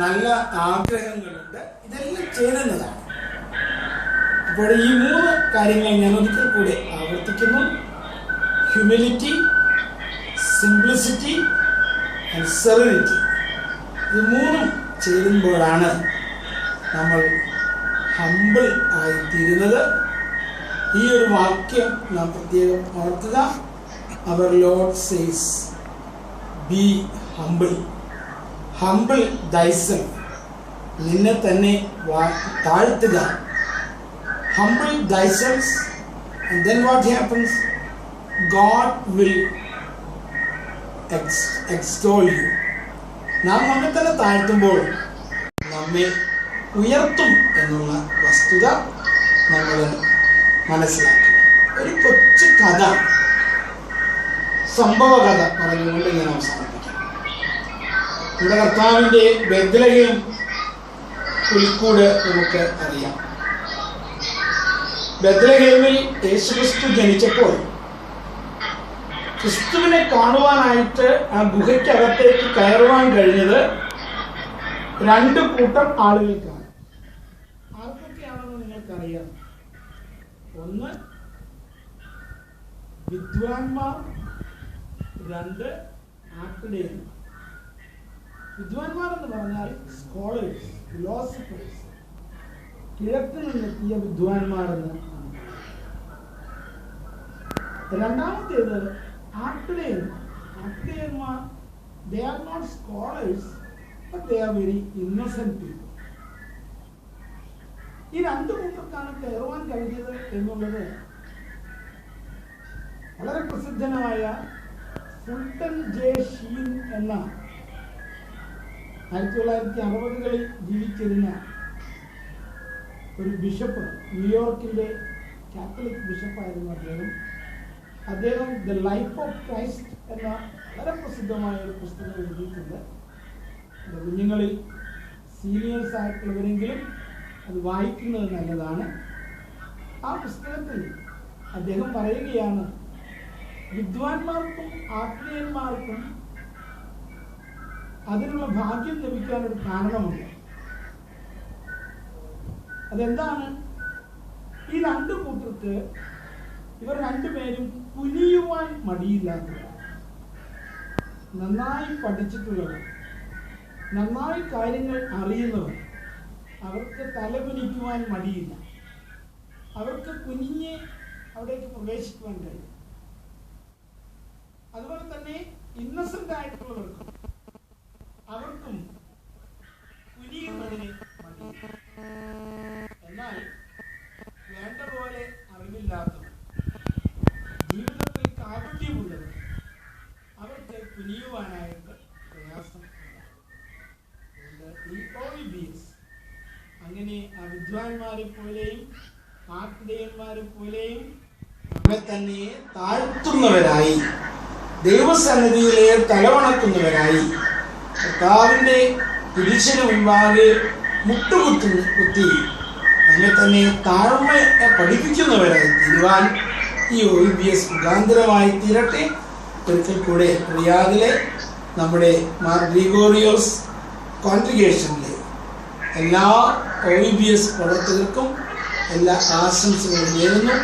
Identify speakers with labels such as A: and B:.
A: നല്ല ആഗ്രഹങ്ങളുണ്ട്, ഇതെല്ലാം ചേരുന്നതാണ്. അപ്പോൾ ഈ 3 കാര്യങ്ങൾ ഞാൻ ഒരിക്കൽ കൂടെ ആവർത്തിക്കുന്നു. Humility, simplicity and serenity. ഇത് 3 ചേരുമ്പോഴാണ് നമ്മൾ ഹംബിൾ ആയിത്തീരുന്നത്. ഈ ഒരു വാക്യം നാം പ്രത്യേകം ഓർക്കുക. അവർ Lord says be humble. Humble thyself. നിന്നെ തന്നെ താഴ്ത്തുക. Humble thyself, and then what happens? God will extol you. നാം നമ്മെ തന്നെ താഴ്ത്തുമ്പോൾ നമ്മെ ഉയർത്തും എന്നുള്ള വസ്തുത നമ്മൾ മനസ്സിലാക്കുക. ഒരു കൊച്ചു കഥ, സംഭവ കഥ പറഞ്ഞുകൊണ്ട് ഞാൻ അവസാനിപ്പിക്കാം. ഇവിടെ കർത്താവിൻ്റെ ബെത്ലഹേം പുൽക്കൂട് നമുക്ക് അറിയാം. ബെത്ലഹേമിൽ യേശുക്രിസ്തു ജനിച്ചപ്പോൾ ക്രിസ്തുവിനെ കാണുവാനായിട്ട് ആ ഗുഹയ്ക്കകത്തേക്ക് കയറുവാൻ കഴിഞ്ഞത് 2 കൂട്ടം ആളുകൾക്കാണ്. ആർക്കൊക്കെയാണെന്ന് നിങ്ങൾക്കറിയാം. ഒന്ന് വിദ്വാൻമാർ, 2 ആട്ടിടയന്മാർ. വിദ്വാൻമാർ എന്ന് പറഞ്ഞാൽ സ്കോളേഴ്സ്, ഫിലോസഫേഴ്സ്, കിഴക്ക് നിന്നെത്തിയ വിദ്വാൻമാരെന്ന്. രണ്ടാമത്തേത് ആട്ടിടയന്മാർ. ആട്ടിടയന്മാർ, they are not scholars, but they are very innocent people. ഈ 2 കൂട്ടർക്കാണ് കയറുവാൻ കഴിഞ്ഞത് എന്നുള്ളത് വളരെ പ്രസിദ്ധനായ ഫുൾട്ടൺ ജെ ഷീൻ എന്ന 1960കളിൽ ജീവിച്ചിരുന്ന ഒരു ബിഷപ്പ്, ന്യൂയോർക്കിൻ്റെ കാത്തലിക് ബിഷപ്പായിരുന്നു അദ്ദേഹം ദ ലൈഫ് ഓഫ് ക്രൈസ്റ്റ് എന്ന വളരെ പ്രസിദ്ധമായ ഒരു പുസ്തകം എഴുതിയിട്ടുണ്ട്. കുഞ്ഞുങ്ങളിൽ സീനിയേഴ്സ് ആയിട്ടുള്ളവരെങ്കിലും അത് വായിക്കുന്നത് നല്ലതാണ്. ആ പുസ്തകത്തിൽ അദ്ദേഹം പറയുകയാണ്, വിദ്വാൻമാർക്കും ആത്മീയന്മാർക്കും അതിനുള്ള ഭാഗ്യം ലഭിക്കാനൊരു കാരണമുണ്ട്. അതെന്താണ്? ഈ 2 കൂട്ടർക്ക് ഇവർ 2 പേരും കുനിയുവാൻ മടിയില്ലാത്തവർ, നന്നായി പഠിച്ചിട്ടുള്ളവർ, നന്നായി കാര്യങ്ങൾ അറിയുന്നവർ. അവർക്ക് തലകുനിക്കുവാൻ മടിയില്ല. അവർക്ക് കുനിഞ്ഞ് അവിടേക്ക് പ്രവേശിക്കുവാൻ കഴിയും. അതുപോലെ തന്നെ ഇന്നസെന്റ് ആയിട്ടുള്ളവർക്കും അവർക്കും കുനിയുന്നതിന് മടിയില്ല. എന്നാൽ വേണ്ട പോലെ അറിവില്ലാത്തവർ, ജീവിതത്തിൽ കാപട്യമുള്ളവർ, അവർക്ക് കുനിയുവാനായിട്ട് പ്രയാസം. അങ്ങനെ ആ വിദ്വാൻമാരെ പോലെയും ആട്ടിടയന്മാരെ പോലെയും നമ്മെ തന്നെ താഴ്ത്തുന്നവരായി, ദൈവസന്നിധിയിലെ തലവണക്കുന്നവരായി, കർത്താവിൻ്റെ കുരിശിന് മുൻപാകെ മുട്ടുകുത്തി നമ്മെ തന്നെ താഴ്മയെ പഠിപ്പിക്കുന്നവരായി തീരുവാൻ ഈ OEBS മുഖാന്തരമായി തീരട്ടെ. ഒരിക്കൽ കൂടെ റിയാദിലെ നമ്മുടെ മാർ ഗ്രിഗോറിയോസ് കോൺഗ്രിഗേഷനിലെ എല്ലാ OEBS പ്രവർത്തകർക്കും എല്ലാ ആശംസകളും നേരുന്നു.